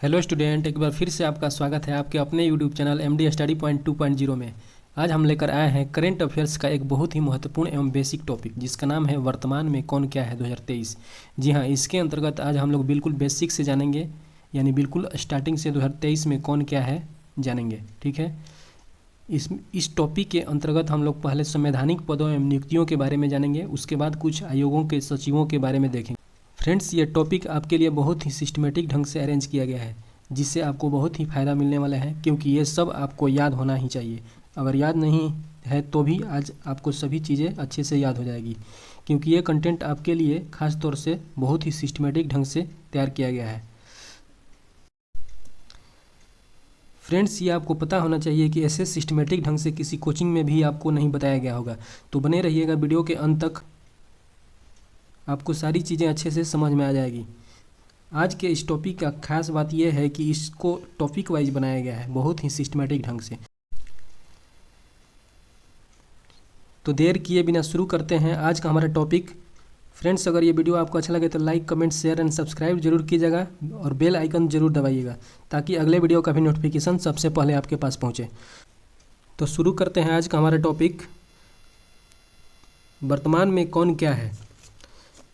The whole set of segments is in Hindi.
हेलो स्टूडेंट, एक बार फिर से आपका स्वागत है आपके अपने YouTube channel MD study point 2.0 में। आज हम लेकर आए हैं करेंट अफेयर्स का एक बहुत ही महत्वपूर्ण एवं बेसिक टॉपिक जिसका नाम है वर्तमान में कौन क्या है 2023। जी हाँ, इसके अंतर्गत आज हम लोग बिल्कुल बेसिक से जानेंगे, यानी बिल्कुल स्टार्टिंग से 2023 में कौन क्या है जानेंगे। ठीक है, इस टॉपिक के अंतर्गत हम लोग पहले संवैधानिक पदों एवं नियुक्तियों के बारे में जानेंगे, उसके बाद कुछ आयोगों के सचिवों के बारे में देखेंगे। फ्रेंड्स, ये टॉपिक आपके लिए बहुत ही सिस्टमेटिक ढंग से अरेंज किया गया है जिससे आपको बहुत ही फ़ायदा मिलने वाला है, क्योंकि ये सब आपको याद होना ही चाहिए। अगर याद नहीं है तो भी आज आपको सभी चीज़ें अच्छे से याद हो जाएगी, क्योंकि ये कंटेंट आपके लिए खास तौर से बहुत ही सिस्टमेटिक ढंग से तैयार किया गया है। फ्रेंड्स, ये आपको पता होना चाहिए कि ऐसे सिस्टमेटिक ढंग से किसी कोचिंग में भी आपको नहीं बताया गया होगा। तो बने रहिएगा वीडियो के अंत तक, आपको सारी चीज़ें अच्छे से समझ में आ जाएगी। आज के इस टॉपिक का खास बात यह है कि इसको टॉपिक वाइज बनाया गया है बहुत ही सिस्टमेटिक ढंग से। तो देर किए बिना शुरू करते हैं आज का हमारा टॉपिक। फ्रेंड्स, अगर ये वीडियो आपको अच्छा लगे तो like, comment, share and subscribe जरूर कीजिएगा और बेल आइकन जरूर दबाइएगा ताकि अगले वीडियो का भी नोटिफिकेशन सबसे पहले आपके पास पहुँचे। तो शुरू करते हैं आज का हमारा टॉपिक, वर्तमान में कौन क्या है।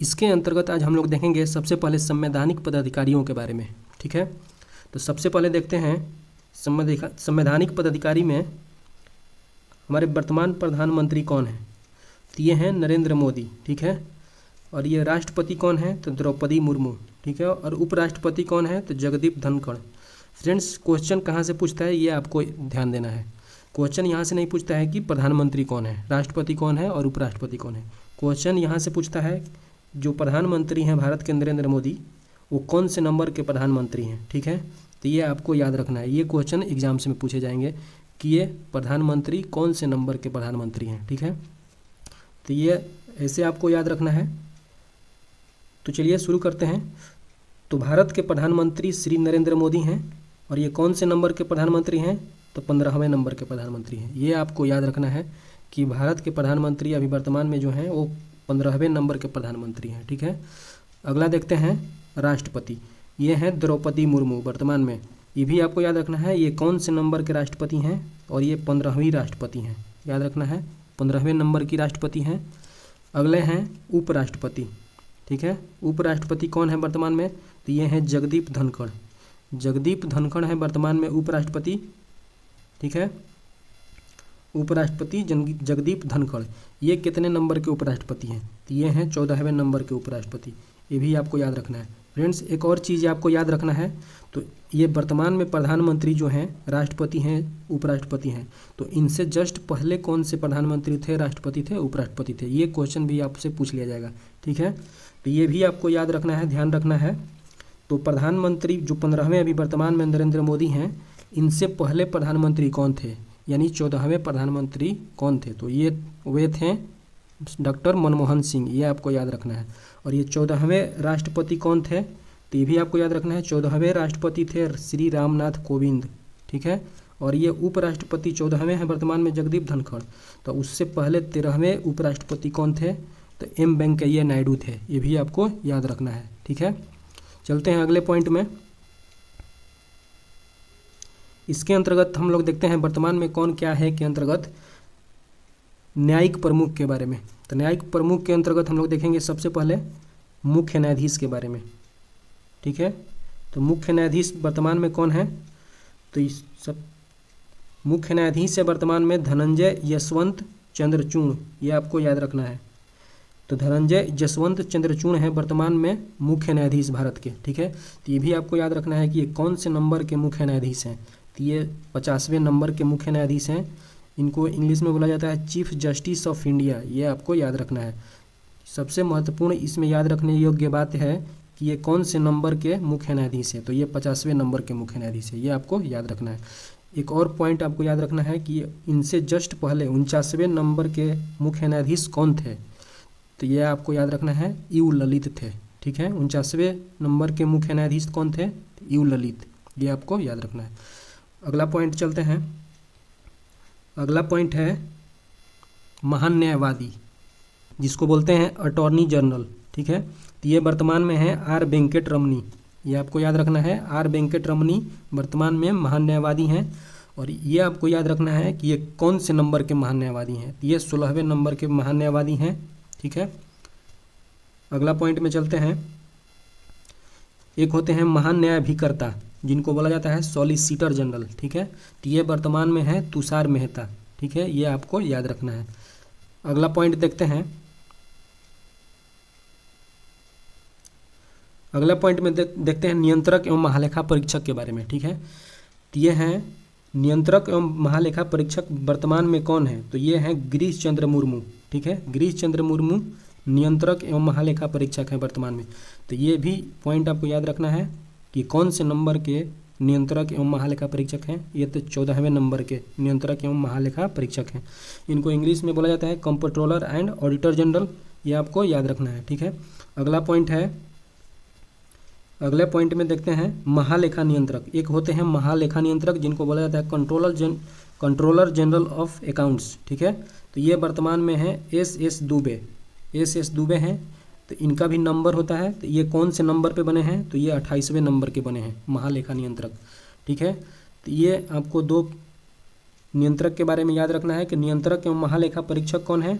इसके अंतर्गत आज हम लोग देखेंगे सबसे पहले संवैधानिक पदाधिकारियों के बारे में। ठीक है, तो सबसे पहले देखते हैं संवैधानिक पदाधिकारी में हमारे वर्तमान प्रधानमंत्री कौन है। तो ये हैं नरेंद्र मोदी। ठीक है, और ये राष्ट्रपति कौन है तो द्रौपदी मुर्मू। ठीक है, और उपराष्ट्रपति कौन है तो जगदीप धनखड़। फ्रेंड्स, क्वेश्चन कहाँ से पूछता है ये आपको ध्यान देना है। क्वेश्चन यहाँ से नहीं पूछता है कि प्रधानमंत्री कौन है, राष्ट्रपति कौन है और उपराष्ट्रपति कौन है। क्वेश्चन यहाँ से पूछता है जो प्रधानमंत्री हैं भारत के नरेंद्र मोदी, वो कौन से नंबर के प्रधानमंत्री हैं। ठीक है, तो ये आपको याद रखना है। ये क्वेश्चन एग्जाम्स में पूछे जाएंगे कि ये प्रधानमंत्री कौन से नंबर के प्रधानमंत्री हैं। ठीक है, तो ये ऐसे आपको याद रखना है। तो चलिए शुरू करते हैं। तो भारत के प्रधानमंत्री श्री नरेंद्र मोदी हैं और ये कौन से नंबर के प्रधानमंत्री हैं तो 15वें नंबर के प्रधानमंत्री हैं। ये आपको याद रखना है कि भारत के प्रधानमंत्री अभी वर्तमान में जो हैं वो 15वें नंबर के प्रधानमंत्री हैं। ठीक है, अगला देखते हैं राष्ट्रपति। ये हैं द्रौपदी मुर्मू वर्तमान में। ये भी आपको याद रखना है ये कौन से नंबर के राष्ट्रपति हैं और ये 15वीं राष्ट्रपति हैं। याद रखना है 15वें नंबर की राष्ट्रपति हैं। अगले हैं उपराष्ट्रपति। ठीक है, उपराष्ट्रपति कौन है वर्तमान में तो ये हैं जगदीप धनखड़। जगदीप धनखड़ है वर्तमान में उपराष्ट्रपति। ठीक है, उपराष्ट्रपति जगदीप धनखड़। ये कितने नंबर के उपराष्ट्रपति हैं तो ये हैं 14वें नंबर के उपराष्ट्रपति। ये भी आपको याद रखना है। फ्रेंड्स, एक और चीज़ आपको याद रखना है, तो ये वर्तमान में प्रधानमंत्री जो हैं राष्ट्रपति हैं, उपराष्ट्रपति हैं, तो इनसे जस्ट पहले कौन से प्रधानमंत्री थे, राष्ट्रपति थे, उपराष्ट्रपति थे। ये क्वेश्चन भी आपसे पूछ लिया जाएगा। ठीक है, तो ये भी आपको याद रखना है, ध्यान रखना है। तो प्रधानमंत्री जो 15वें अभी वर्तमान में नरेंद्र मोदी हैं, इनसे पहले प्रधानमंत्री कौन थे, यानी 14वें प्रधानमंत्री कौन थे तो ये वे थे डॉक्टर मनमोहन सिंह। ये आपको याद रखना है। और ये 14वें राष्ट्रपति कौन थे तो ये भी आपको याद रखना है। 14वें राष्ट्रपति थे श्री रामनाथ कोविंद। ठीक है, और ये उपराष्ट्रपति 14वें हैं वर्तमान में जगदीप धनखड़। तो उससे पहले 13वें उपराष्ट्रपति कौन थे तो एम वेंकैया नायडू थे। ये भी आपको याद रखना है। ठीक है, चलते हैं अगले पॉइंट में। इसके अंतर्गत हम लोग देखते हैं वर्तमान में कौन क्या है के अंतर्गत न्यायिक प्रमुख के बारे में। तो न्यायिक प्रमुख के अंतर्गत हम लोग देखेंगे सबसे पहले मुख्य न्यायाधीश के बारे में। ठीक है, तो मुख्य न्यायाधीश वर्तमान में कौन है तो इस सब मुख्य न्यायाधीश है वर्तमान में धनंजय यशवंत चंद्रचूड़। ये आपको याद रखना है। तो धनंजय यशवंत चंद्रचूड़ हैं वर्तमान में मुख्य न्यायाधीश भारत के। ठीक है, तो ये भी आपको याद रखना है कि ये कौन से नंबर के मुख्य न्यायाधीश हैं तो ये 50वें नंबर के मुख्य न्यायाधीश हैं। इनको इंग्लिश में बोला जाता है चीफ जस्टिस ऑफ इंडिया। ये आपको याद रखना है। सबसे महत्वपूर्ण इसमें याद रखने योग्य बात है कि ये कौन से नंबर के मुख्य न्यायाधीश हैं तो ये 50वें नंबर के मुख्य न्यायाधीश है। ये आपको याद रखना है। एक और पॉइंट आपको याद रखना है कि इनसे जस्ट पहले 49वें नंबर के मुख्य न्यायाधीश कौन थे तो ये आपको याद रखना है यू ललित थे। ठीक है, 49वें नंबर के मुख्य न्यायाधीश कौन थे यू ललित। ये आपको याद रखना है। अगला पॉइंट चलते हैं। अगला पॉइंट है महान न्यायवादी, जिसको बोलते हैं अटॉर्नी जनरल। ठीक है, तो ये वर्तमान में है आर वेंकट रमनी। ये आपको याद रखना है। आर वेंकट रमनी वर्तमान में महान्यायवादी हैं। और ये आपको याद रखना है कि ये कौन से नंबर के महान्यायवादी हैं। ये 16वें नंबर के महान्यायवादी हैं। ठीक है, अगला पॉइंट में चलते हैं। एक होते हैं महान न्यायाधिकर्ता, जिनको बोला जाता है सॉलिसिटर जनरल। ठीक है, तो ये वर्तमान में है तुषार मेहता। ठीक है, ये आपको याद रखना है। अगला पॉइंट देखते हैं। अगला पॉइंट में देखते हैं नियंत्रक एवं महालेखा परीक्षक के बारे में। ठीक है, तो ये हैं नियंत्रक एवं महालेखा परीक्षक वर्तमान में कौन है, तो ये हैं गिरीश चंद्र मुर्मू। ठीक है, गिरीश चंद्र मुर्मू नियंत्रक एवं महालेखा परीक्षक हैं वर्तमान में। तो ये भी पॉइंट आपको याद रखना है कि कौन से नंबर के नियंत्रक एवं महालेखा परीक्षक हैं। ये तो 14वें नंबर के नियंत्रक एवं महालेखा परीक्षक हैं। इनको इंग्लिश में बोला जाता है कंप्ट्रोलर एंड ऑडिटर जनरल। ये आपको याद रखना है। ठीक है, अगला पॉइंट है, अगले पॉइंट में देखते हैं महालेखा नियंत्रक। एक होते हैं महालेखा नियंत्रक, जिनको बोला जाता है कंट्रोलर जनरल ऑफ अकाउंट्स। ठीक है, तो ये वर्तमान में है एस एस दुबे हैं। तो इनका भी नंबर होता है। तो ये कौन से नंबर पे बने हैं, तो ये 28वें नंबर के बने हैं महालेखा नियंत्रक। ठीक है, तो ये आपको दो नियंत्रक के बारे में याद रखना है कि नियंत्रक एवं महालेखा परीक्षक कौन है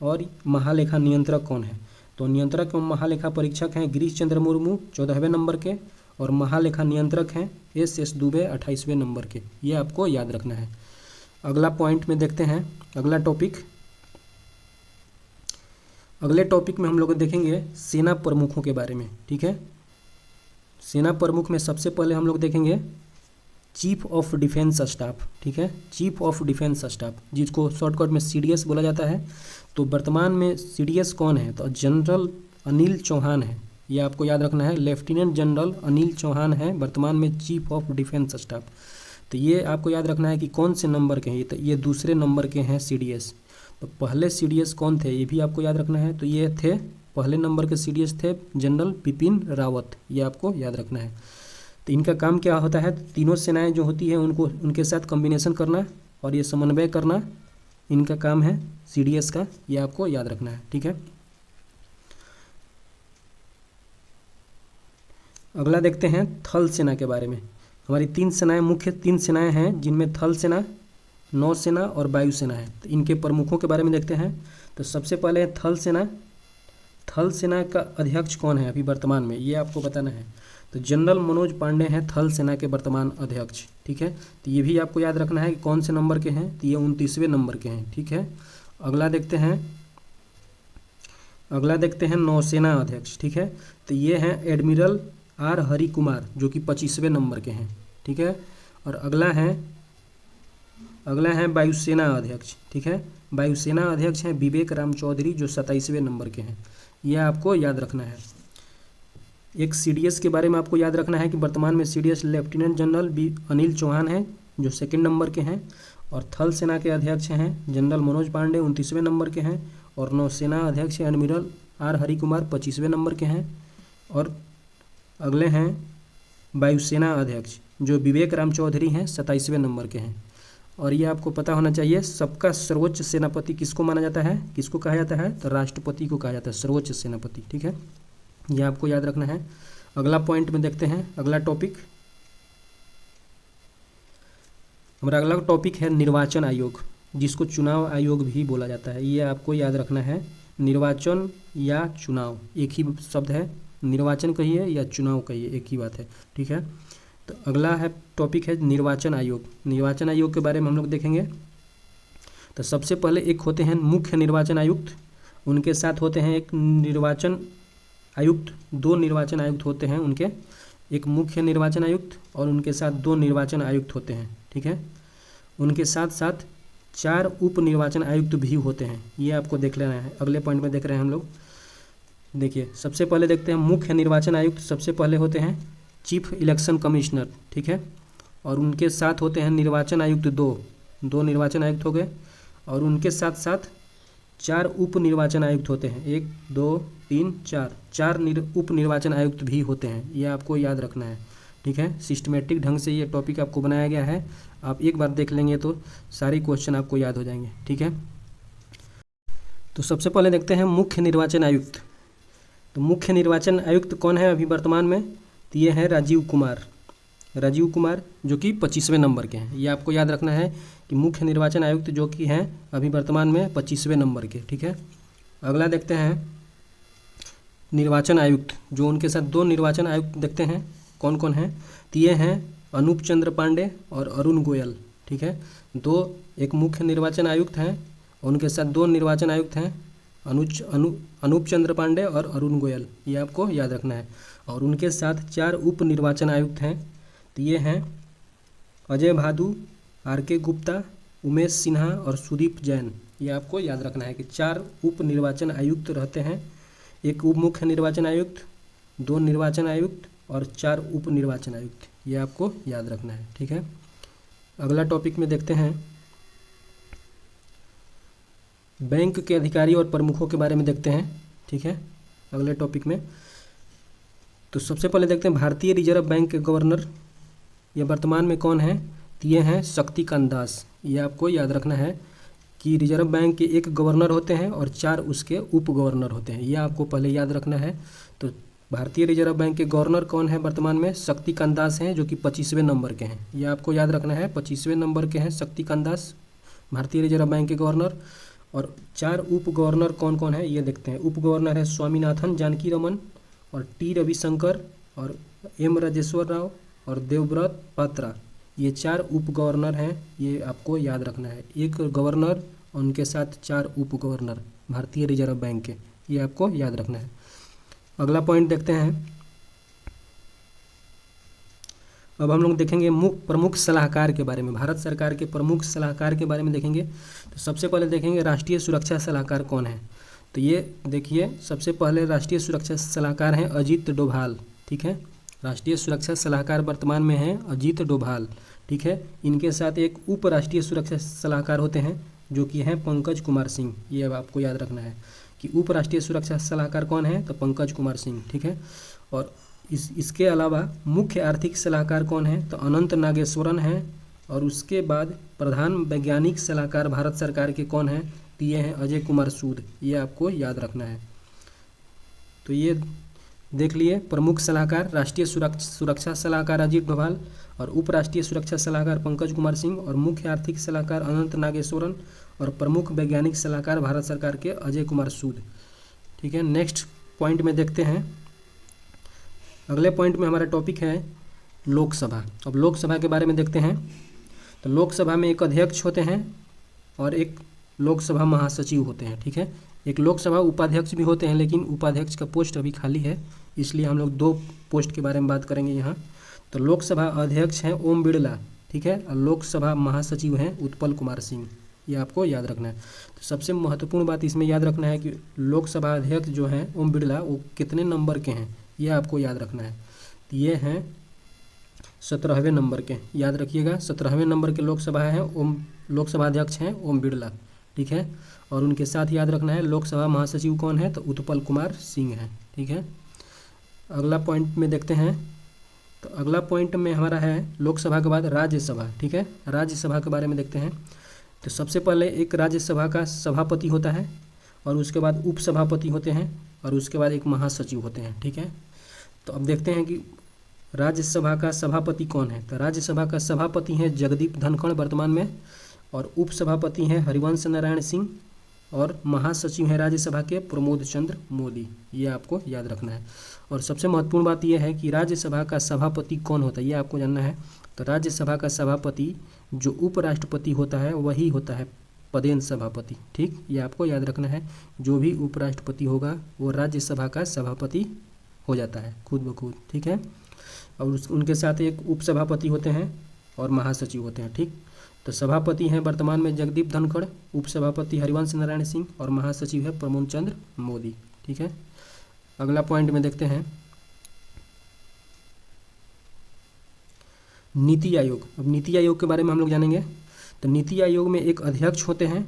और महालेखा नियंत्रक कौन है। तो नियंत्रक एवं महालेखा परीक्षक हैं गिरीश चंद्र मुर्मू 14वें नंबर के, और महालेखा नियंत्रक हैं एस दुबे 28वें नंबर के। ये आपको याद रखना है। अगला पॉइंट में देखते हैं अगला टॉपिक। अगले टॉपिक में हम लोग देखेंगे सेना प्रमुखों के बारे में। ठीक है, सेना प्रमुख में सबसे पहले हम लोग देखेंगे चीफ ऑफ डिफेंस स्टाफ। ठीक है, चीफ ऑफ डिफेंस स्टाफ, जिसको शॉर्टकट में सीडीएस बोला जाता है। तो वर्तमान में सीडीएस कौन है, तो जनरल अनिल चौहान है। ये आपको याद रखना है, लेफ्टिनेंट जनरल अनिल चौहान है वर्तमान में चीफ ऑफ डिफेंस स्टाफ। तो ये आपको याद रखना है कि कौन से नंबर के हैं। तो ये दूसरे नंबर के हैं सीडीएस। तो पहले सीडीएस कौन थे, ये भी आपको याद रखना है। तो ये थे पहले नंबर के सीडीएस थे जनरल बिपिन रावत। ये आपको याद रखना है। तो इनका काम क्या होता है, तीनों सेनाएं जो होती हैं उनको उनके साथ कॉम्बिनेशन करना और ये समन्वय करना, इनका काम है सीडीएस का। ये आपको याद रखना है। ठीक है, अगला देखते हैं थल सेना के बारे में। हमारी तीन सेनाएं, मुख्य तीन सेनाएं हैं, जिनमें थल सेना, नौसेना और वायुसेना है। तो इनके प्रमुखों के बारे में देखते हैं। तो सबसे पहले है थल सेना। थल सेना का अध्यक्ष कौन है अभी वर्तमान में, ये आपको बताना है। तो जनरल मनोज पांडे हैं थल सेना के वर्तमान अध्यक्ष। ठीक है, तो ये भी आपको याद रखना है कि कौन से नंबर के हैं, तो ये 29वें नंबर के हैं। ठीक है, अगला देखते हैं नौसेना अध्यक्ष। ठीक है, तो ये हैं एडमिरल आर हरि कुमार, जो कि 25वें नंबर के हैं। ठीक है, और अगला है वायुसेना अध्यक्ष। ठीक है, वायुसेना अध्यक्ष हैं विवेक राम चौधरी, जो 27वें नंबर के हैं। यह आपको याद रखना है। एक सीडीएस के बारे में आपको याद रखना है कि वर्तमान में CDS lieutenant general Anil Chauhan हैं, जो 2nd नंबर के हैं। और थल सेना के अध्यक्ष हैं जनरल मनोज पांडे, 29वें नंबर के हैं। और नौसेना अध्यक्ष एडमिरल आर हरि कुमार, 25वें नंबर के हैं। और अगले हैं वायुसेना अध्यक्ष, जो विवेक राम चौधरी हैं, 27वें नंबर के हैं। और ये आपको पता होना चाहिए, सबका सर्वोच्च सेनापति किसको माना जाता है, किसको कहा जाता है, तो राष्ट्रपति को कहा जाता है सर्वोच्च सेनापति। ठीक है, ये आपको याद रखना है। अगला पॉइंट में देखते हैं अगला टॉपिक। हमारा अगला टॉपिक है निर्वाचन आयोग, जिसको चुनाव आयोग भी बोला जाता है। ये आपको याद रखना है। निर्वाचन या चुनाव एक ही शब्द है, निर्वाचन कहिए या चुनाव कहिए, एक ही बात है। ठीक है, तो अगला है टॉपिक है निर्वाचन आयोग। निर्वाचन आयोग के बारे में हम लोग देखेंगे। तो सबसे पहले एक होते हैं मुख्य निर्वाचन आयुक्त, उनके साथ होते हैं एक निर्वाचन आयुक्त, 2 निर्वाचन आयुक्त होते हैं उनके, एक मुख्य निर्वाचन आयुक्त और उनके साथ 2 निर्वाचन आयुक्त होते हैं। ठीक है, उनके साथ साथ 4 उप निर्वाचन आयुक्त भी होते हैं। ये आपको देख लेना है। अगले पॉइंट में देख रहे हैं हम लोग। देखिए, सबसे पहले देखते हैं मुख्य निर्वाचन आयुक्त। सबसे पहले होते हैं चीफ इलेक्शन कमिश्नर। ठीक है, और उनके साथ होते हैं निर्वाचन आयुक्त 2 निर्वाचन आयुक्त हो गए। और उनके साथ साथ 4 उप निर्वाचन आयुक्त होते हैं, 1 2 3 4 उप निर्वाचन आयुक्त भी होते हैं। ये आपको याद रखना है। ठीक है, सिस्टमेटिक ढंग से ये टॉपिक आपको बनाया गया है। आप एक बार देख लेंगे तो सारे क्वेश्चन आपको याद हो जाएंगे। ठीक है, तो सबसे पहले देखते हैं मुख्य निर्वाचन आयुक्त। तो मुख्य निर्वाचन आयुक्त कौन है अभी वर्तमान में, तो ये हैं राजीव कुमार जो कि 25वें नंबर के हैं। ये आपको याद रखना है कि मुख्य निर्वाचन आयुक्त जो कि हैं अभी वर्तमान में 25वें नंबर के, ठीक है। अगला देखते हैं निर्वाचन आयुक्त, जो उनके साथ 2 निर्वाचन आयुक्त देखते हैं कौन कौन हैं। तो ये हैं अनूप चंद्र पांडे और अरुण गोयल, ठीक है। एक मुख्य निर्वाचन आयुक्त हैं, उनके साथ 2 निर्वाचन आयुक्त हैं, अनूप चंद्र पांडे और अरुण गोयल, ये आपको याद रखना है। और उनके साथ 4 उप निर्वाचन आयुक्त हैं। तो ये हैं अजय भादु, RK गुप्ता, उमेश सिन्हा और सुदीप जैन। ये आपको याद रखना है कि 4 उप निर्वाचन आयुक्त रहते हैं, एक उप मुख्य निर्वाचन आयुक्त, 2 निर्वाचन आयुक्त और 4 उप निर्वाचन आयुक्त। ये आपको याद रखना है, ठीक है। अगला टॉपिक में देखते हैं बैंक के अधिकारी और प्रमुखों के बारे में देखते हैं, ठीक है, अगले टॉपिक में। तो सबसे पहले देखते हैं भारतीय रिजर्व बैंक के गवर्नर, ये वर्तमान में कौन है। तो ये हैं शक्तिकांत दास। ये आपको याद रखना है कि रिजर्व बैंक के एक गवर्नर होते हैं और 4 उसके उप गवर्नर होते हैं, ये आपको पहले याद रखना है। तो भारतीय रिजर्व बैंक के गवर्नर कौन है वर्तमान में, शक्तिकांत दास हैं, जो कि 25वें नंबर के हैं। ये आपको याद रखना है, 25वें नंबर के हैं शक्तिकांत दास, भारतीय रिजर्व बैंक के गवर्नर। और 4 उप गवर्नर कौन कौन है ये देखते हैं। उप गवर्नर है स्वामीनाथन जानकी रमन और T रविशंकर और M राजेश्वर राव और देवव्रत पात्रा। ये 4 उप गवर्नर हैं, ये आपको याद रखना है। एक गवर्नर उनके साथ 4 उप गवर्नर भारतीय रिजर्व बैंक के, ये आपको याद रखना है। अगला पॉइंट देखते हैं। अब हम लोग देखेंगे प्रमुख सलाहकार के बारे में, भारत सरकार के प्रमुख सलाहकार के बारे में देखेंगे। तो सबसे पहले देखेंगे राष्ट्रीय सुरक्षा सलाहकार कौन है। तो ये देखिए, सबसे पहले राष्ट्रीय सुरक्षा सलाहकार हैं अजीत डोभाल, ठीक है। राष्ट्रीय सुरक्षा सलाहकार वर्तमान में हैं अजीत डोभाल, ठीक है। इनके साथ एक उप राष्ट्रीय सुरक्षा सलाहकार होते हैं जो कि हैं पंकज कुमार सिंह। ये अब आपको याद रखना है कि उप राष्ट्रीय सुरक्षा सलाहकार कौन है, तो पंकज कुमार सिंह, ठीक है। और इसके अलावा मुख्य आर्थिक सलाहकार कौन है, तो अनंत नागेश्वरन हैं। और उसके बाद प्रधान वैज्ञानिक सलाहकार भारत सरकार के कौन हैं, तो ये हैं अजय कुमार सूद। ये आपको याद रखना है। तो ये देख लिए प्रमुख सलाहकार, राष्ट्रीय सुरक्षा सलाहकार अजीत डोभाल और उप राष्ट्रीय सुरक्षा सलाहकार पंकज कुमार सिंह और मुख्य आर्थिक सलाहकार अनंत नागेश्वरन और प्रमुख वैज्ञानिक सलाहकार भारत सरकार के अजय कुमार सूद, ठीक है। नेक्स्ट पॉइंट में देखते हैं। अगले पॉइंट में हमारा टॉपिक है लोकसभा। अब लोकसभा के बारे में देखते हैं। तो लोकसभा में एक अध्यक्ष होते हैं और एक लोकसभा महासचिव होते हैं, ठीक है। एक लोकसभा उपाध्यक्ष भी होते हैं, लेकिन उपाध्यक्ष का पोस्ट अभी खाली है, इसलिए हम लोग 2 पोस्ट के बारे में बात करेंगे यहाँ। तो लोकसभा अध्यक्ष हैं ओम बिरला, ठीक है, और लोकसभा महासचिव हैं उत्पल कुमार सिंह। ये आपको याद रखना है। तो सबसे महत्वपूर्ण बात इसमें याद रखना है कि लोकसभा अध्यक्ष जो हैं ओम बिरला, वो कितने नंबर के हैं, ये आपको याद रखना है। तो ये हैं 17वें नंबर के, याद रखिएगा। 17वें नंबर के लोकसभा हैं लोकसभा अध्यक्ष हैं ओम बिरला, ठीक है। और उनके साथ याद रखना है लोकसभा महासचिव कौन है, तो उत्पल कुमार सिंह हैं, ठीक है। अगला पॉइंट में देखते हैं। तो अगला पॉइंट में हमारा है लोकसभा के बाद राज्यसभा, ठीक है। राज्यसभा के बारे में देखते हैं। तो सबसे पहले एक राज्यसभा का सभापति होता है और उसके बाद उपसभापति होते हैं और उसके बाद एक महासचिव होते हैं, ठीक है। तो अब देखते हैं कि राज्यसभा का सभापति कौन है। तो राज्यसभा का सभापति हैं जगदीप धनखड़ वर्तमान में, और उपसभापति हैं हरिवंश नारायण सिंह, और महासचिव हैं राज्यसभा के प्रमोद चंद्र मोदी। ये आपको याद रखना है। और सबसे महत्वपूर्ण बात यह है कि राज्यसभा का सभापति कौन होता है, ये आपको जानना है। तो राज्यसभा का सभापति जो उपराष्ट्रपति होता है वही होता है पदेन सभापति, ठीक। ये आपको याद रखना है। जो भी उपराष्ट्रपति होगा वो राज्यसभा का सभापति हो जाता है खुद ब खुद, ठीक है। और उनके साथ एक उपसभापति होते हैं और महासचिव होते हैं, ठीक। तो सभापति हैं वर्तमान में जगदीप धनखड़, उपसभापति हरिवंश नारायण सिंह और महासचिव है प्रमोद चंद्र मोदी, ठीक है। अगला पॉइंट में देखते हैं नीति आयोग। अब नीति आयोग के बारे में हम लोग जानेंगे। तो नीति आयोग में एक अध्यक्ष होते हैं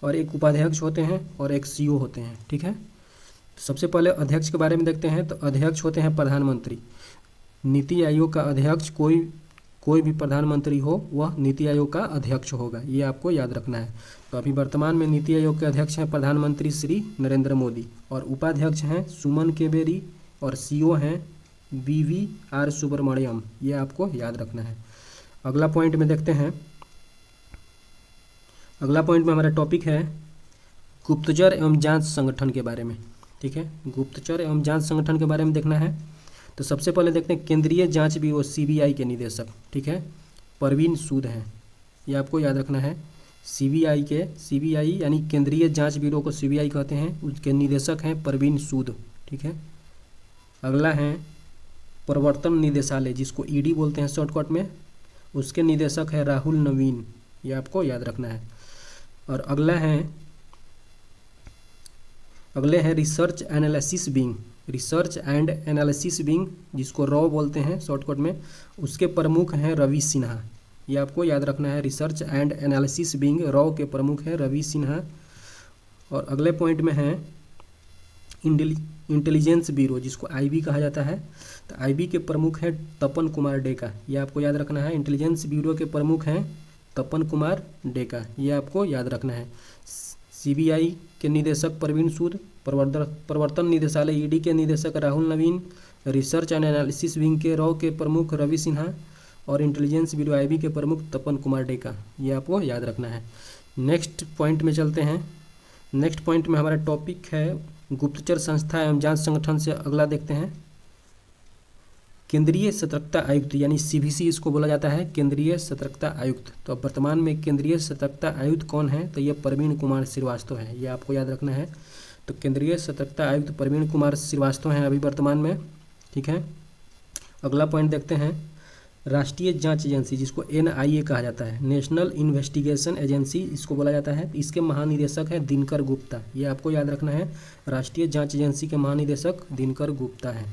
और एक उपाध्यक्ष होते हैं और एक CEO होते हैं, ठीक है। सबसे पहले अध्यक्ष के बारे में देखते हैं। तो अध्यक्ष होते हैं प्रधानमंत्री। नीति आयोग का अध्यक्ष कोई भी प्रधानमंत्री हो वह नीति आयोग का अध्यक्ष होगा, ये आपको याद रखना है। तो अभी वर्तमान में नीति आयोग के अध्यक्ष हैं प्रधानमंत्री श्री नरेंद्र मोदी, और उपाध्यक्ष हैं सुमन केवेरी, और CEO हैं BVR सुब्रमण्यम, ये आपको याद रखना है। अगला पॉइंट में देखते हैं, अगला पॉइंट में हमारा टॉपिक है गुप्तचर एवं जांच संगठन के बारे में। ठीक है, गुप्तचर एवं जांच संगठन के बारे में देखना है। तो सबसे पहले देखते हैं केंद्रीय जांच ब्यूरो CBI के निदेशक, ठीक है, परवीन सूद हैं, ये आपको याद रखना है। CBI यानी केंद्रीय जांच ब्यूरो को CBI कहते हैं, उसके निदेशक हैं परवीन सूद। ठीक है, अगला है प्रवर्तन निदेशालय जिसको ED बोलते हैं शॉर्टकट में, उसके निदेशक है राहुल नवीन, ये आपको याद रखना है। और अगले हैं research analysis wing, research and analysis wing जिसको रॉ बोलते हैं शॉर्टकट में, उसके प्रमुख हैं रवि सिन्हा, ये आपको याद रखना है। Research and analysis wing raw के प्रमुख हैं रवि सिन्हा। और अगले पॉइंट में है इंटेलिजेंस ब्यूरो जिसको IB कहा जाता है, तो IB के प्रमुख हैं तपन कुमार डेका, ये आपको याद रखना है। इंटेलिजेंस ब्यूरो के प्रमुख हैं तपन कुमार डेका, ये आपको याद रखना है। CBI के निदेशक परवीन सूद, प्रवर्तन निदेशालय ED के निदेशक राहुल नवीन, रिसर्च एंड एनालिसिस विंग के रॉ के प्रमुख रवि सिन्हा और इंटेलिजेंस ब्यूरो IB के प्रमुख तपन कुमार डेका, ये आपको याद रखना है। नेक्स्ट पॉइंट में चलते हैं। नेक्स्ट पॉइंट में हमारा टॉपिक है गुप्तचर संस्था एवं जांच संगठन से अगला देखते हैं केंद्रीय सतर्कता आयुक्त यानी CBC इसको बोला जाता है, केंद्रीय सतर्कता आयुक्त। तो अब वर्तमान में केंद्रीय सतर्कता आयुक्त कौन है, तो ये प्रवीण कुमार श्रीवास्तव है, ये आपको याद रखना है। तो केंद्रीय सतर्कता आयुक्त प्रवीण कुमार श्रीवास्तव हैं अभी वर्तमान में। ठीक है, अगला पॉइंट देखते हैं राष्ट्रीय जांच एजेंसी जिसको NIA कहा जाता है, नेशनल इन्वेस्टिगेशन एजेंसी इसको बोला जाता है, इसके महानिदेशक है दिनकर गुप्ता, ये आपको याद रखना है। राष्ट्रीय जांच एजेंसी के महानिदेशक दिनकर गुप्ता है।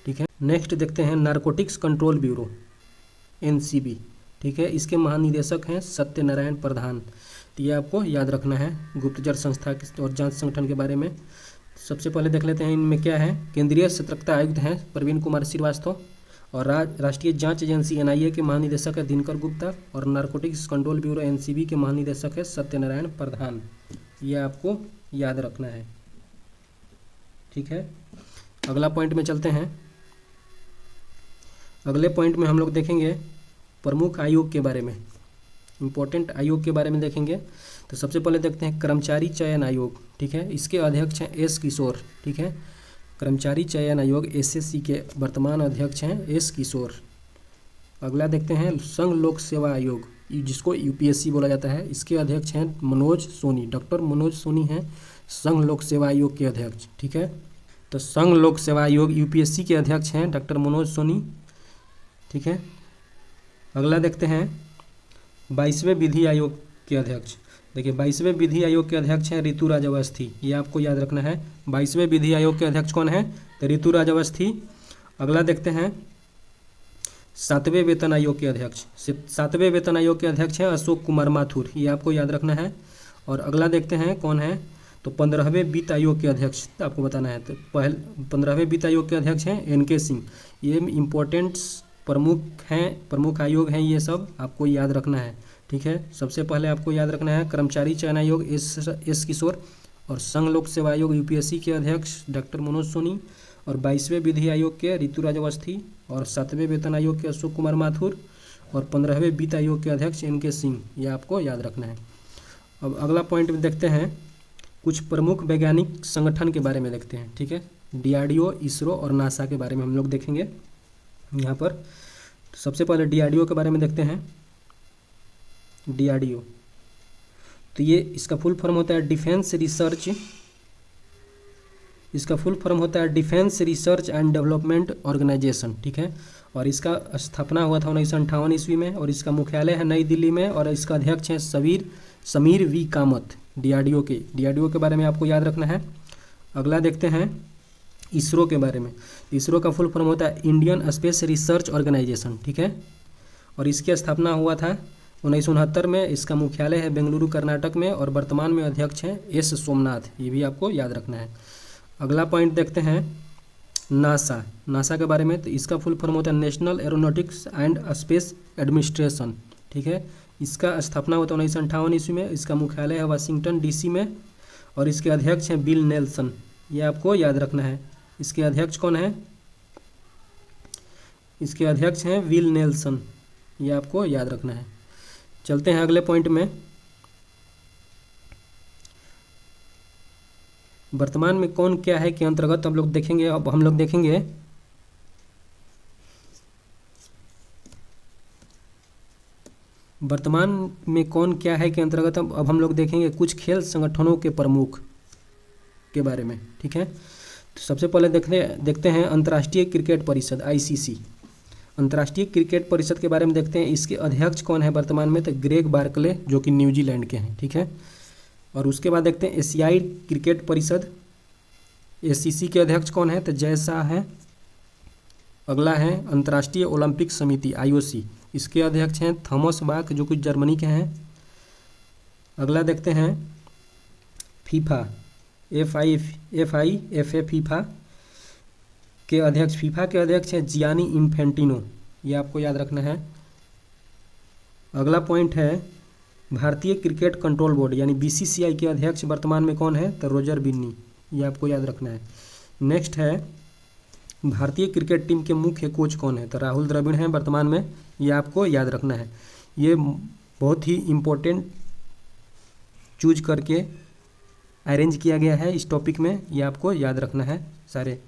ठीक है, नेक्स्ट देखते हैं नारकोटिक्स कंट्रोल ब्यूरो NCB, ठीक है, इसके महानिदेशक हैं सत्यनारायण प्रधान, तो ये आपको याद रखना है गुप्तचर संस्था और जांच संगठन के बारे में। सबसे पहले देख लेते हैं इनमें क्या है। केंद्रीय सतर्कता आयुक्त हैं प्रवीण कुमार श्रीवास्तव और राष्ट्रीय जांच एजेंसी NIA के महानिदेशक है दिनकर गुप्ता और नारकोटिक्स कंट्रोल ब्यूरो NCB के महानिदेशक है सत्यनारायण प्रधान, ये आपको याद रखना है। ठीक है, अगला पॉइंट में चलते हैं। अगले पॉइंट में हम लोग देखेंगे प्रमुख आयोग के बारे में, इम्पोर्टेंट आयोग के बारे में देखेंगे। तो सबसे पहले देखते हैं कर्मचारी चयन आयोग, ठीक है, इसके अध्यक्ष हैं S किशोर। ठीक है, कर्मचारी चयन आयोग SSC के वर्तमान अध्यक्ष हैं S किशोर। अगला देखते हैं संघ लोक सेवा आयोग जिसको UPSC बोला जाता है, इसके अध्यक्ष हैं मनोज सोनी, डॉक्टर मनोज सोनी हैं संघ लोक सेवा आयोग के अध्यक्ष। ठीक है, तो संघ लोक सेवा आयोग UPSC के अध्यक्ष हैं डॉक्टर मनोज सोनी। ठीक है, अगला देखते हैं 22वें विधि आयोग के अध्यक्ष। देखिए 22वें विधि आयोग के अध्यक्ष हैं ऋतुराज अवस्थी, ये आपको याद रखना है। 22वें विधि आयोग के अध्यक्ष कौन है, तो ऋतुराज अवस्थी। अगला देखते हैं 7वें वेतन आयोग के अध्यक्ष। 7वें वेतन आयोग के अध्यक्ष हैं अशोक कुमार माथुर, ये आपको याद रखना है। और अगला देखते हैं कौन है, तो 15वें वित्त आयोग के अध्यक्ष आपको बताना है। तो 15वें वित्त आयोग के अध्यक्ष हैं NK सिंह, ये इम्पोर्टेंट्स प्रमुख आयोग हैं, ये सब आपको याद रखना है। ठीक है, सबसे पहले आपको याद रखना है कर्मचारी चयन आयोग S किशोर और संघ लोक सेवा आयोग UPSC के अध्यक्ष डॉक्टर मनोज सोनी और 22वें विधि आयोग के ऋतुराज अवस्थी और 7वें वेतन आयोग के अशोक कुमार माथुर और 15वें वित्त आयोग के अध्यक्ष NK सिंह, ये आपको याद रखना है। अब अगला पॉइंट में देखते हैं कुछ प्रमुख वैज्ञानिक संगठन के बारे में देखते हैं। ठीक है, DRDO, ISRO और NASA के बारे में हम लोग देखेंगे यहाँ पर। सबसे पहले DRDO के बारे में देखते हैं। DRDO तो ये इसका फुल फॉर्म होता है डिफेंस रिसर्च, इसका फुल फॉर्म होता है defence research and development organisation. ठीक है, और इसका स्थापना हुआ था 1958 ईस्वी में और इसका मुख्यालय है नई दिल्ली में और इसका अध्यक्ष हैं समीर V कामत। DRDO के बारे में आपको याद रखना है। अगला देखते हैं ISRO के बारे में। ISRO का फुल फॉर्म होता है इंडियन स्पेस रिसर्च ऑर्गेनाइजेशन। ठीक है, और इसकी स्थापना हुआ था 1969 में। इसका मुख्यालय है बेंगलुरु कर्नाटक में और वर्तमान में अध्यक्ष हैं S सोमनाथ, ये भी आपको याद रखना है। अगला पॉइंट देखते हैं NASA के बारे में। तो इसका फुल फॉर्म होता है national aeronautics and space administration. ठीक है, इसका स्थापना हुआ था 1958 ईस्वी में। इसका मुख्यालय है वाशिंगटन DC में और इसके अध्यक्ष हैं बिल नेल्सन, ये आपको याद रखना है। इसके अध्यक्ष कौन है, इसके अध्यक्ष हैं विल नेल्सन, ये आपको याद रखना है। चलते हैं अगले पॉइंट में। वर्तमान में कौन क्या है के अंतर्गत हम लोग देखेंगे। अब हम लोग देखेंगे वर्तमान में कौन क्या है के अंतर्गत अब हम लोग देखेंगे कुछ खेल संगठनों के प्रमुख के बारे में, ठीक है। तो सबसे पहले देखते हैं अंतर्राष्ट्रीय क्रिकेट परिषद ICC। अंतर्राष्ट्रीय क्रिकेट परिषद के बारे में देखते हैं। इसके अध्यक्ष कौन है वर्तमान में, तो ग्रेग बार्कले, जो कि न्यूजीलैंड के हैं, ठीक है। और उसके बाद देखते हैं एशियाई क्रिकेट परिषद ACC के अध्यक्ष कौन है, तो जय शाह है। अगला है अंतर्राष्ट्रीय ओलंपिक समिति IOC, इसके अध्यक्ष हैं थॉमस बाक, जो कि जर्मनी के हैं। अगला देखते हैं फीफा FIFA फीफा के अध्यक्ष, फीफा के अध्यक्ष हैं जियानी इन्फेंटिनो, ये आपको याद रखना है। अगला पॉइंट है भारतीय क्रिकेट कंट्रोल बोर्ड यानी BCCI के अध्यक्ष वर्तमान में कौन है, तो रोजर बिन्नी, ये आपको याद रखना है। नेक्स्ट है भारतीय क्रिकेट टीम के मुख्य कोच कौन है, तो राहुल द्रविड़ हैं वर्तमान में, ये आपको याद रखना है। ये बहुत ही इम्पोर्टेंट चूज करके अरेंज किया गया है इस टॉपिक में, ये आपको याद रखना है सारे।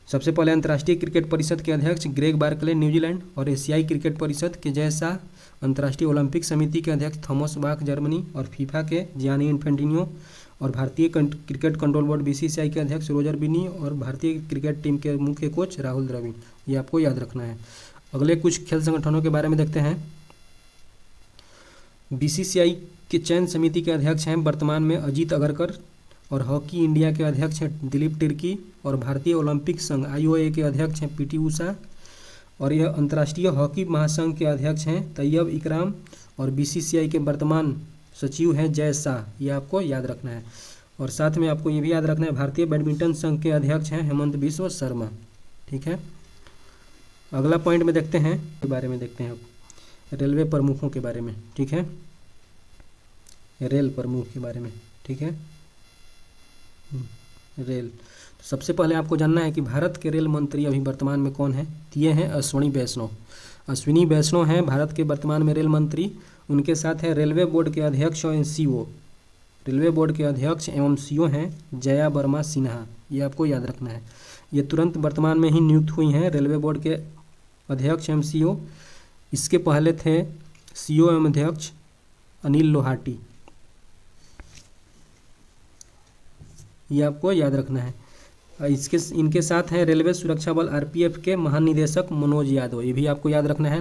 सबसे पहले अंतर्राष्ट्रीय क्रिकेट परिषद के अध्यक्ष ग्रेग बार्कले नीदरलैंड, और एशियाई क्रिकेट परिषद के जय शाह, अंतर्राष्ट्रीय ओलंपिक समिति के अध्यक्ष थॉमस बाक जर्मनी, और फीफा के जियानी इन्फेंटिनो, और भारतीय क्रिकेट कंट्रोल बोर्ड BCCI के अध्यक्ष रोजर बिन्नी, और भारतीय क्रिकेट टीम के मुख्य कोच राहुल द्रविड़, ये आपको याद रखना है। अगले कुछ खेल संगठनों के बारे में देखते हैं। BCCI के चयन समिति के अध्यक्ष हैं वर्तमान में अजीत अगरकर, और हॉकी इंडिया के अध्यक्ष हैं दिलीप तिर्की, और भारतीय ओलंपिक संघ IOA के अध्यक्ष हैं PT उषा, और यह अंतर्राष्ट्रीय हॉकी महासंघ के अध्यक्ष हैं तैयब इकराम, और BCCI के वर्तमान सचिव हैं जय शाह, ये आपको याद रखना है। और साथ में आपको ये भी याद रखना है भारतीय बैडमिंटन संघ के अध्यक्ष हैं हेमंत बिश्व शर्मा, ठीक है। अगला पॉइंट में देखते हैं के बारे में देखते हैं अब रेलवे प्रमुखों के बारे में, ठीक है, रेल प्रमुख के बारे में, ठीक है। रेल, तो सबसे पहले आपको जानना है कि भारत के रेल मंत्री अभी वर्तमान में कौन है, ये हैं अश्विनी वैष्णव। अश्विनी वैष्णव हैं भारत के वर्तमान में रेल मंत्री। उनके साथ है रेलवे बोर्ड के अध्यक्ष और CO, रेलवे बोर्ड के अध्यक्ष एवं CO हैं जया वर्मा सिन्हा, ये आपको याद रखना है। ये तुरंत वर्तमान में ही नियुक्त हुई हैं रेलवे बोर्ड के अध्यक्ष एवं CO। इसके पहले थे CO एवं अध्यक्ष अनिल लोहाटी, ये आपको याद रखना है। इनके साथ हैं रेलवे सुरक्षा बल RPF के महानिदेशक मनोज यादव, ये भी आपको याद रखना है।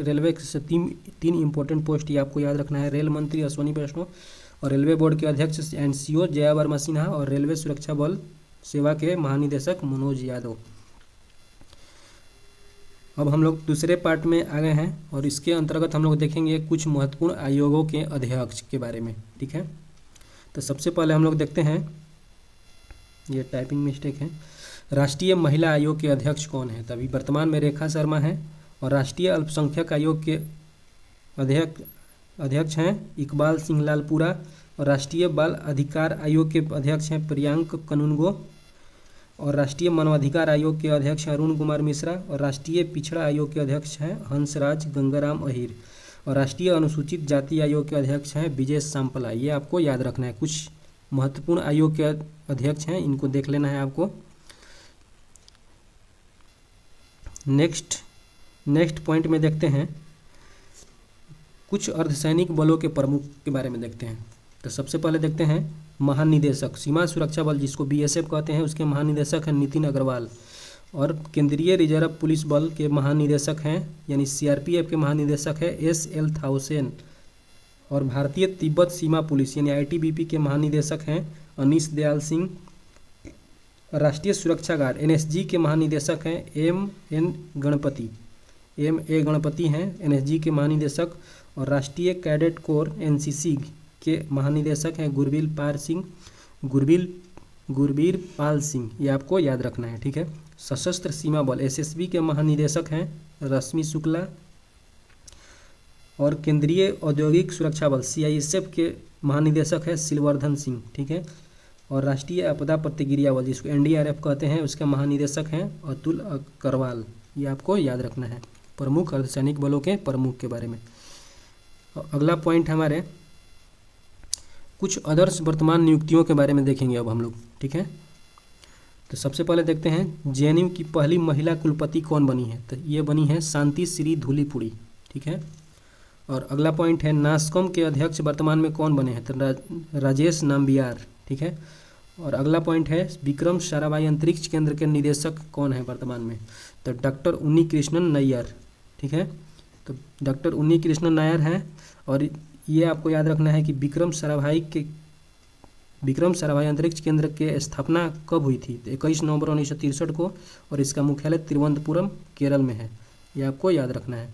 रेलवे से तीन इंपॉर्टेंट पोस्ट ये आपको याद रखना है, रेल मंत्री अश्विनी वैष्णव, और रेलवे बोर्ड के अध्यक्ष एंड CO जया वर्मा सिन्हा, और रेलवे सुरक्षा बल सेवा के महानिदेशक मनोज यादव। अब हम लोग दूसरे पार्ट में आ गए हैं, और इसके अंतर्गत हम लोग देखेंगे कुछ महत्वपूर्ण आयोगों के अध्यक्ष के बारे में, ठीक है। तो सबसे पहले हम लोग देखते हैं, ये टाइपिंग मिस्टेक है, राष्ट्रीय महिला आयोग के अध्यक्ष कौन है। तभी वर्तमान में रेखा शर्मा है, और राष्ट्रीय अल्पसंख्यक आयोग के अध्यक्ष हैं इकबाल सिंह लालपुरा, और राष्ट्रीय बाल अधिकार आयोग के अध्यक्ष हैं प्रियांक कनुनगो, और राष्ट्रीय मानवाधिकार आयोग के अध्यक्ष अरुण कुमार मिश्रा, और राष्ट्रीय पिछड़ा आयोग के अध्यक्ष हैं हंसराज गंगाराम अहिर, और राष्ट्रीय अनुसूचित जाति आयोग के अध्यक्ष हैं विजय सांपला। ये आपको याद रखना है। कुछ महत्वपूर्ण आयोग के अध्यक्ष हैं, इनको देख लेना है आपको। नेक्स्ट पॉइंट में देखते हैं कुछ अर्धसैनिक बलों के प्रमुख के बारे में देखते हैं। तो सबसे पहले देखते हैं महानिदेशक सीमा सुरक्षा बल, जिसको BSF कहते हैं, उसके महानिदेशक हैं नितिन अग्रवाल, और केंद्रीय रिजर्व पुलिस बल के महानिदेशक हैं यानी CRPF के महानिदेशक है SL थाउसेन, और भारतीय तिब्बत सीमा पुलिस यानी ITBP के महानिदेशक हैं अनीश दयाल सिंह, राष्ट्रीय सुरक्षा गार्ड NSG के महानिदेशक हैं MA गणपति हैं NSG के महानिदेशक, और राष्ट्रीय कैडेट कोर NCC के महानिदेशक हैं गुरबीर पाल सिंह, ये आपको याद रखना है, ठीक है। सशस्त्र सीमा बल SSB के महानिदेशक हैं रश्मि शुक्ला, और केंद्रीय औद्योगिक सुरक्षा बल CISF के महानिदेशक है सिलवर्धन सिंह, ठीक है। और राष्ट्रीय आपदा प्रतिक्रिया बल, जिसको NDRF कहते हैं, उसके महानिदेशक हैं अतुल अग्रवाल, ये आपको याद रखना है, प्रमुख अर्धसैनिक बलों के प्रमुख के बारे में। अगला पॉइंट हमारे कुछ आदर्श वर्तमान नियुक्तियों के बारे में देखेंगे अब हम लोग, ठीक है। तो सबसे पहले देखते हैं जेएनयू की पहली महिला कुलपति कौन बनी है, तो ये बनी है शांति श्री धूलीपुड़ी, ठीक है। और अगला पॉइंट है नास्कॉम के अध्यक्ष वर्तमान में कौन बने हैं, तो राजेश नाम्बियार, ठीक है। और अगला पॉइंट है विक्रम साराभाई अंतरिक्ष केंद्र के निदेशक कौन है वर्तमान में, तो डॉक्टर उन्नी कृष्णन नैयर, ठीक है। तो डॉक्टर उन्नी कृष्णन नायर हैं। और ये आपको याद रखना है कि विक्रम साराभाई अंतरिक्ष केंद्र के स्थापना कब हुई थी, तो 21 नवंबर 1963 को, और इसका मुख्यालय तिरुवनंतपुरम केरल में है, ये आपको याद रखना है।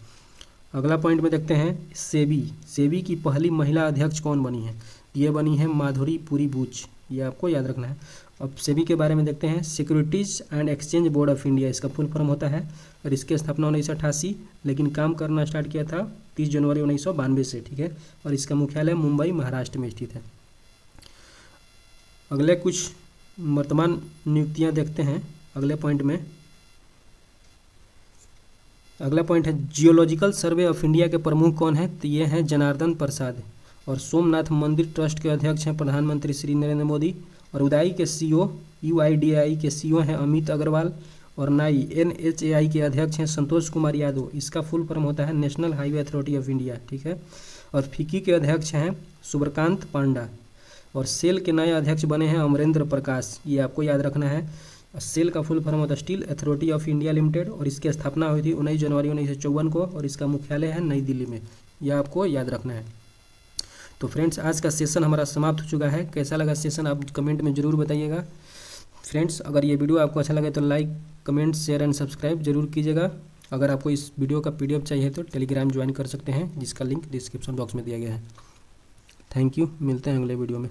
अगला पॉइंट में देखते हैं सेबी की पहली महिला अध्यक्ष कौन बनी है, ये बनी है माधुरी पुरी बूच, ये आपको याद रखना है। अब सेबी के बारे में देखते हैं securities and exchange board of India, इसका फुल फॉर्म होता है, और इसकी स्थापना 1988, लेकिन काम करना स्टार्ट किया था 30 जनवरी 1992 से, ठीक है। और इसका मुख्यालय मुंबई महाराष्ट्र में स्थित है। अगले कुछ वर्तमान नियुक्तियां देखते हैं अगले पॉइंट में। अगला पॉइंट है जियोलॉजिकल सर्वे ऑफ इंडिया के प्रमुख कौन है, तो ये हैं जनार्दन प्रसाद। और सोमनाथ मंदिर ट्रस्ट के अध्यक्ष हैं प्रधानमंत्री श्री नरेंद्र मोदी। और उदाई के सीईओ UIDAI के सीईओ हैं अमित अग्रवाल। और नाई NHAI के अध्यक्ष हैं संतोष कुमार यादव, इसका फुल फॉर्म होता है national highway authority of India, ठीक है। और फिक्की के अध्यक्ष हैं सुब्रकांत पांडा। और सेल के नए अध्यक्ष बने हैं अमरेंद्र प्रकाश, ये आपको याद रखना है। सेल का फुल फॉर्म होता है steel authority of India limited, और इसकी स्थापना हुई थी 19 जनवरी 1954 को, और इसका मुख्यालय है नई दिल्ली में, यह आपको याद रखना है। तो फ्रेंड्स, आज का सेशन हमारा समाप्त हो चुका है। कैसा लगा सेशन आप कमेंट में ज़रूर बताइएगा। फ्रेंड्स, अगर ये वीडियो आपको अच्छा लगे तो like, comment, share and subscribe जरूर कीजिएगा। अगर आपको इस वीडियो का PDF चाहिए तो टेलीग्राम ज्वाइन कर सकते हैं, जिसका लिंक डिस्क्रिप्शन बॉक्स में दिया गया है। थैंक यू, मिलते हैं अगले वीडियो में।